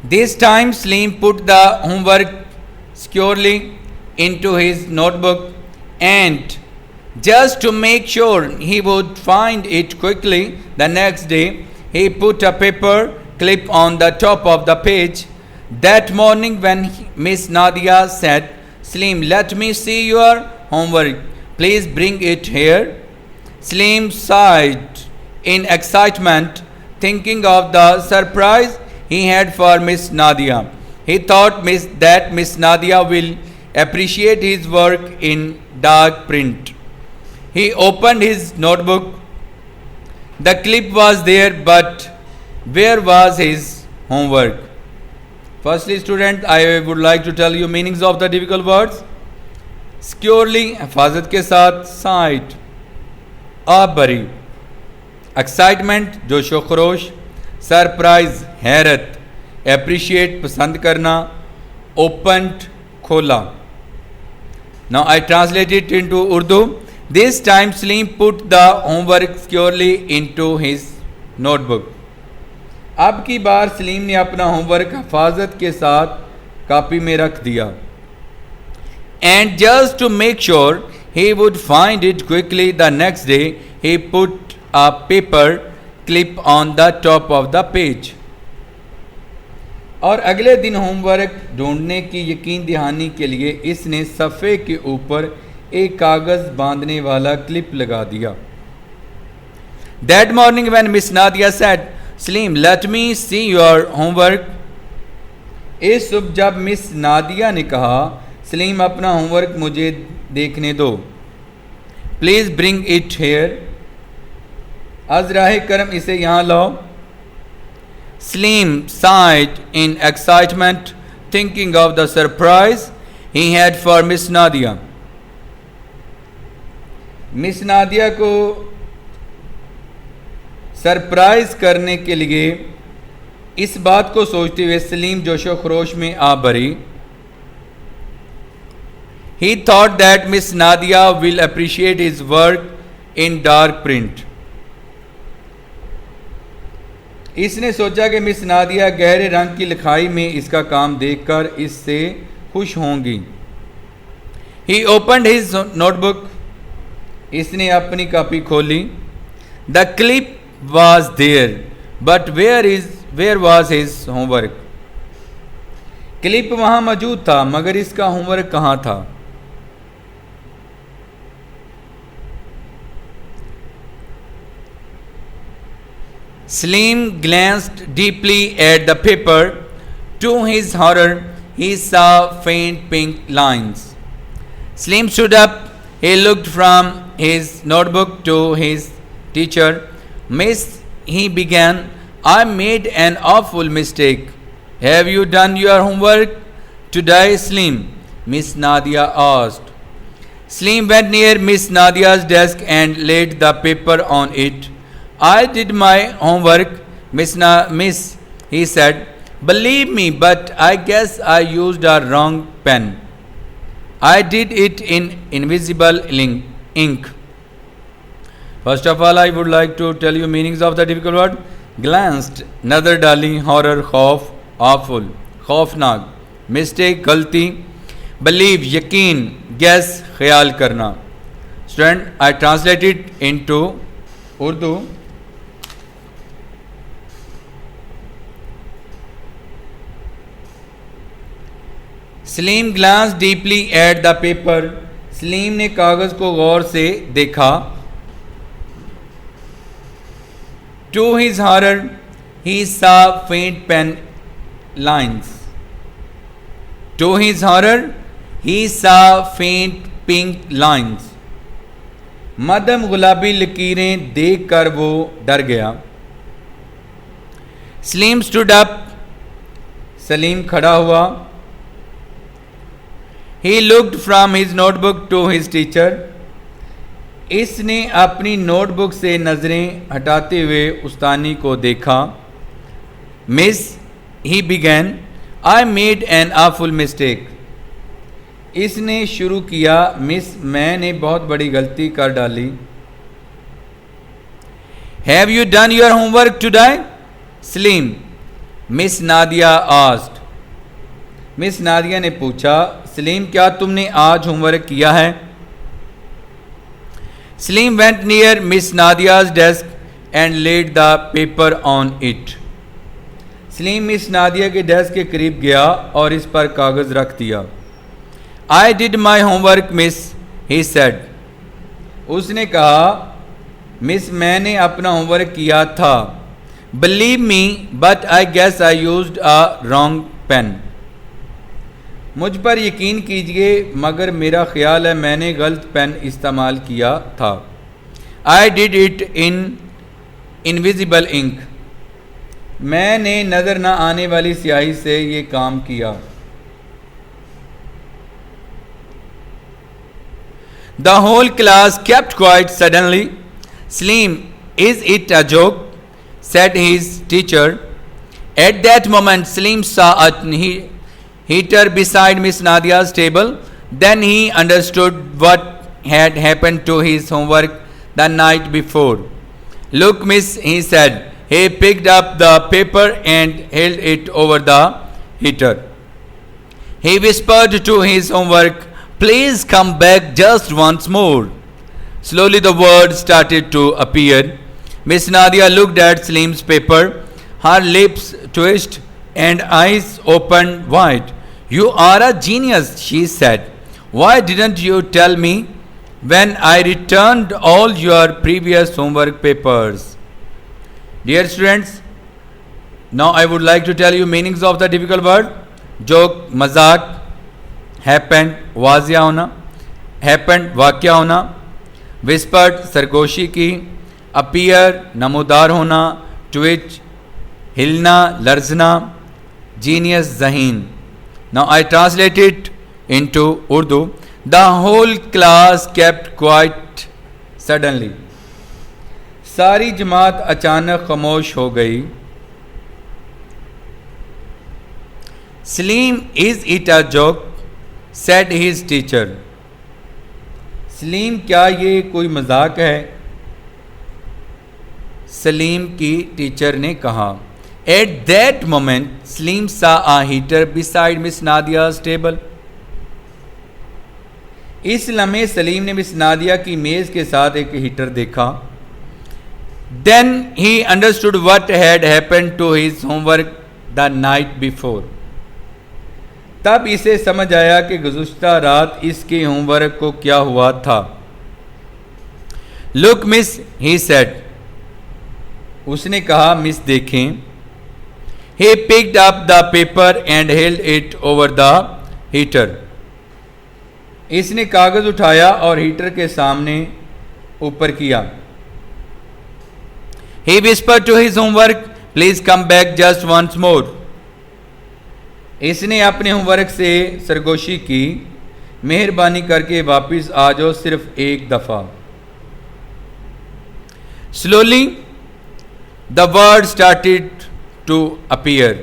This time Slim put the homework securely into his notebook and just to make sure he would find it quickly the next day, he put a paper clip on the top of the page. That morning, when Miss Nadia said, Slim, let me see your homework. Please bring it here. Slim sighed in excitement, thinking of the surprise he had for Miss Nadia. He thought that Miss Nadia will appreciate his work in dark print. He opened his notebook. The clip was there, but where was his homework? Firstly, student, I would like to tell you meanings of the difficult words. Securely, हिफाजत के साथ. Sight, आबरी. Excitement, जोशो खरोश. Surprise, हैरत. Appreciate, पसंद करना. Opened, खोला. Now I translate it into Urdu. This time Slim put the homework securely into his notebook. अब की बार सलीम ने अपना होमवर्क हिफाजत के साथ कॉपी में रख दिया. And just to make sure he would find it quickly the next day, he put a paper clip on the top of the page. और अगले दिन होमवर्क ढूंढने की यकीन दहानी के लिए इसने सफ़े के ऊपर एक कागज़ बांधने वाला क्लिप लगा दिया. That morning when Miss Nadia said, Slim, let me see your homework. इस सुबह जब मिस नादिया ने कहा, सलीम अपना होमवर्क मुझे देखने दो. Please bring it here. अज़राह करम इसे यहाँ लाओ. Slim sighed in excitement, thinking of the surprise he had for Miss Nadia. Miss Nadia को सरप्राइज करने के लिए इस बात को सोचते हुए सलीम जोशो खरोश में आ भरी. He thought that Miss Nadia will appreciate his work in dark print. इसने सोचा कि मिस नादिया गहरे रंग की लिखाई में इसका काम देखकर इससे खुश होंगी. He opened his notebook. इसने अपनी कॉपी खोली. The clip was there, but where was his homework? Clip वहां मौजूद था, मगर इसका होमवर्क कहाँ था? Slim glanced deeply at the paper. To his horror, he saw faint pink lines. Slim stood up. He looked from his notebook to his teacher. Miss, he began, I made an awful mistake. Have you done your homework today, Slim? Miss Nadia asked. Slim went near Miss Nadia's desk and laid the paper on it. I did my homework, Miss, he said. Believe me, but I guess I used a wrong pen. I did it in invisible ink. First of all, I would like to tell you meanings of the difficult word. Glanced, nazar dali, horror, खौफ, awful, खौफनाक. Mistake, गलती. Believe, यकीन. Guess, ख्याल करना. Student, I translate it into Urdu. Slim glanced deeply at the paper. Salim ने कागज़ को गौर से देखा. To his horror, he saw faint pen lines. To his horror, he saw faint pink lines. मध्यम गुलाबी लकीरें देखकर वो डर गया. Slim stood up. सलीम खड़ा हुआ. He looked from his notebook to his teacher. इसने अपनी नोटबुक से नज़रें हटाते हुए उस्तानी को देखा. Miss, he began, I made an awful mistake. इसने शुरू किया, मिस, मैंने बहुत बड़ी गलती कर डाली. Have you done your homework today, Slim? Miss Nadia asked. Miss Nadia ने पूछा, सलीम क्या तुमने आज होमवर्क किया है? Salim went near Miss Nadia's desk and laid the paper on it. Salim miss Nadia के डेस्क के करीब गया और इस पर कागज रख दिया. I did my homework, miss, he said. उसने कहा, मिस मैंने अपना होमवर्क किया था. Believe me, but I guess I used a wrong pen. मुझ पर यकीन कीजिए मगर मेरा ख्याल है मैंने गलत पेन इस्तेमाल किया था. I did it in invisible ink. मैंने नज़र न आने वाली स्याही से ये काम किया. The whole class kept quiet suddenly. Salim, is it a joke? Said his teacher. At that moment, Salim saw a heater beside Miss Nadia's table. Then he understood what had happened to his homework the night before. Look, miss, he said. He picked up the paper and held it over the heater. He whispered to his homework, please come back just once more. Slowly the words started to appear. Miss Nadia looked at Salim's paper. Her lips twisted and eyes opened wide. You are a genius, she said. Why didn't you tell me when I returned all your previous homework papers? Dear students, now I would like to tell you meanings of the difficult word. Joke, मजाक, happened, वाजिया होना, happened, वाक़या होना, whispered, सरगोशी की, appear, नमूदार होना, twitch, हिलना, लर्जना, genius, जहीन. Now I translate it into Urdu. The whole class kept quiet suddenly. सारी जमात अचानक खामोश हो गई. Salim, is it a joke? Said his teacher. Salim क्या ये कोई मजाक है? सलीम की टीचर ने कहा. At that moment, Salim saw a heater beside Miss Nadia's table. इस लम्हे सलीम ने मिस नादिया की मेज के साथ एक हीटर देखा. Then he understood what had happened to his homework the night before. तब इसे समझ आया कि गुज़श्ता रात इसके होमवर्क को क्या हुआ था. Look, miss, he said. उसने कहा, मिस देखें. He picked up the paper and held it over the heater. इसने कागज उठाया और हीटर के सामने ऊपर किया. He whispered to his homework, please come back just once more. इसने अपने होमवर्क से सरगोशी की, मेहरबानी करके वापस आ जाओ सिर्फ एक दफ़ा. Slowly the word started to appear.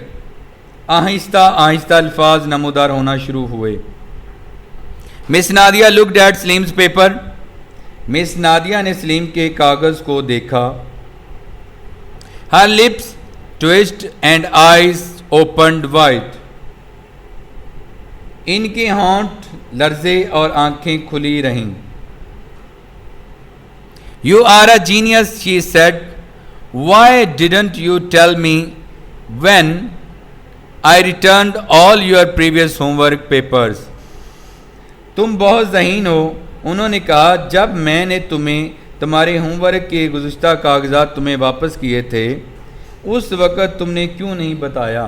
Aahista Aahista अल्फाज नमूदार होना शुरू हुए. Miss Nadia looked at Salim's paper. Miss Nadia ने सलीम के कागज को देखा. Her lips twist and eyes opened wide. इनके होंठ लर्जे और आंखें खुली रहीं. You are a genius, she said. Why didn't you tell me when I returned all your previous homework papers? तुम बहुत ज़हीन हो, उन्होंने कहा, जब मैंने तुम्हें तुम्हारे होमवर्क के गुज़श्ता कागजात तुम्हें वापस किए थे उस वक़्त तुमने क्यों नहीं बताया.